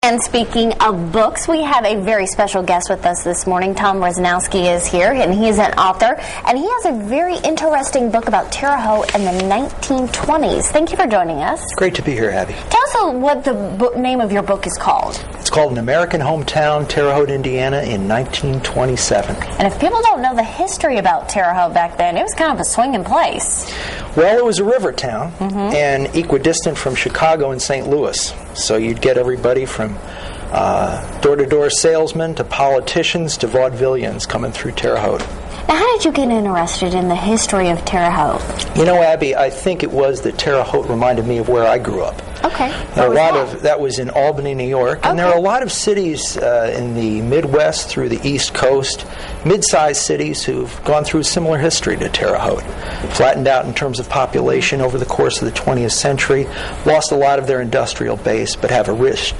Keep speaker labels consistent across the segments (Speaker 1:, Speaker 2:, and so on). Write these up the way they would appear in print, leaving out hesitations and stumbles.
Speaker 1: And speaking of books, we have a very special guest with us this morning. Tom Roznowski is here, and he is an author, and he has a very interesting book about Terre Haute in the 1920s. Thank you for joining us.
Speaker 2: It's great to be here, Abby.
Speaker 1: Tell us what the name of your book is called.
Speaker 2: It's called An American Hometown, Terre Haute, Indiana in 1927.
Speaker 1: And if people don't know the history about Terre Haute back then, it was kind of a swinging place.
Speaker 2: Well, it was a river town and equidistant from Chicago and St. Louis. So you'd get everybody from door-to-door salesmen to politicians to vaudevillians coming through Terre Haute.
Speaker 1: Now, how did you get interested in the history of Terre Haute?
Speaker 2: You know, Abby, I think it was that Terre Haute reminded me of where I grew up.
Speaker 1: Okay.
Speaker 2: That was in Albany, New York, and there are a lot of cities in the Midwest through the East Coast, mid-sized cities who've gone through a similar history to Terre Haute. Flattened out in terms of population over the course of the 20th century, lost a lot of their industrial base, but have a rich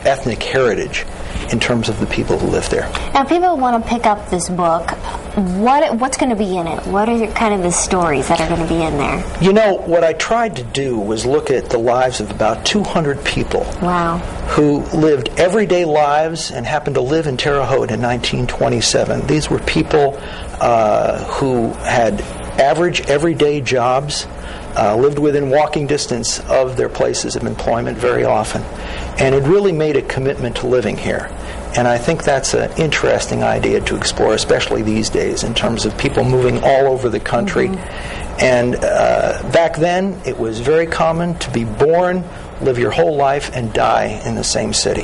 Speaker 2: ethnic heritage in terms of the people who live there.
Speaker 1: Now, people want to pick up this book. What's going to be in it? What are kind of the stories that are going to be in there?
Speaker 2: You know, what I tried to do was look at the lives of about 200 people who lived everyday lives and happened to live in Terre Haute in 1927. These were people who had average everyday jobs, lived within walking distance of their places of employment very often, and had really made a commitment to living here. And I think that's an interesting idea to explore, especially these days, in terms of people moving all over the country. And back then, it was very common to be born, live your whole life, and die in the same city.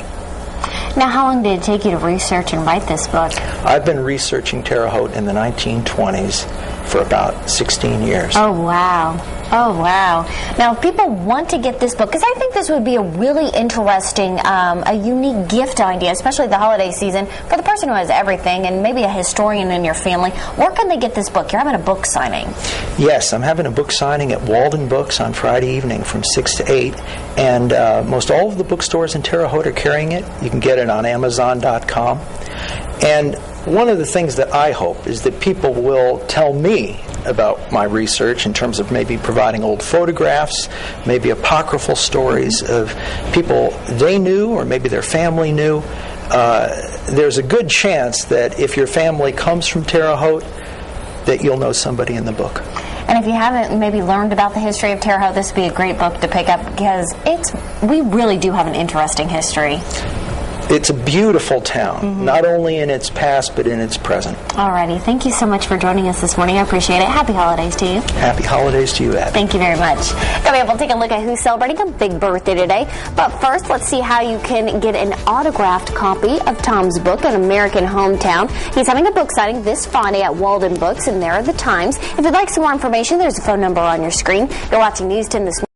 Speaker 1: Now, how long did it take you to research and write this book?
Speaker 2: I've been researching Terre Haute in the 1920s for about 16 years.
Speaker 1: Oh, wow. Oh, wow. Now, if people want to get this book, because I think this would be a really interesting, a unique gift idea, especially the holiday season, for the person who has everything and maybe a historian in your family. Where can they get this book? You're having a book signing.
Speaker 2: Yes, I'm having a book signing at Walden Books on Friday evening from 6 to 8, and most all of the bookstores in Terre Haute are carrying it. You can get it on Amazon.com. And one of the things that I hope is that people will tell me about my research in terms of maybe providing old photographs, maybe apocryphal stories of people they knew or maybe their family knew. There's a good chance that if your family comes from Terre Haute, that you'll know somebody in the book.
Speaker 1: And if you haven't maybe learned about the history of Terre Haute, this would be a great book to pick up because we really do have an interesting history.
Speaker 2: It's a beautiful town, not only in its past, but in its present.
Speaker 1: Alrighty. Thank you so much for joining us this morning. I appreciate it. Happy holidays to you.
Speaker 2: Happy holidays to you, Abby.
Speaker 1: Thank you very much. Coming up, we'll take a look at who's celebrating a big birthday today. But first, let's see how you can get an autographed copy of Tom's book, An American Hometown. He's having a book signing this Friday at Walden Books, and there are the times. If you'd like some more information, there's a phone number on your screen. You're watching News 10 this morning.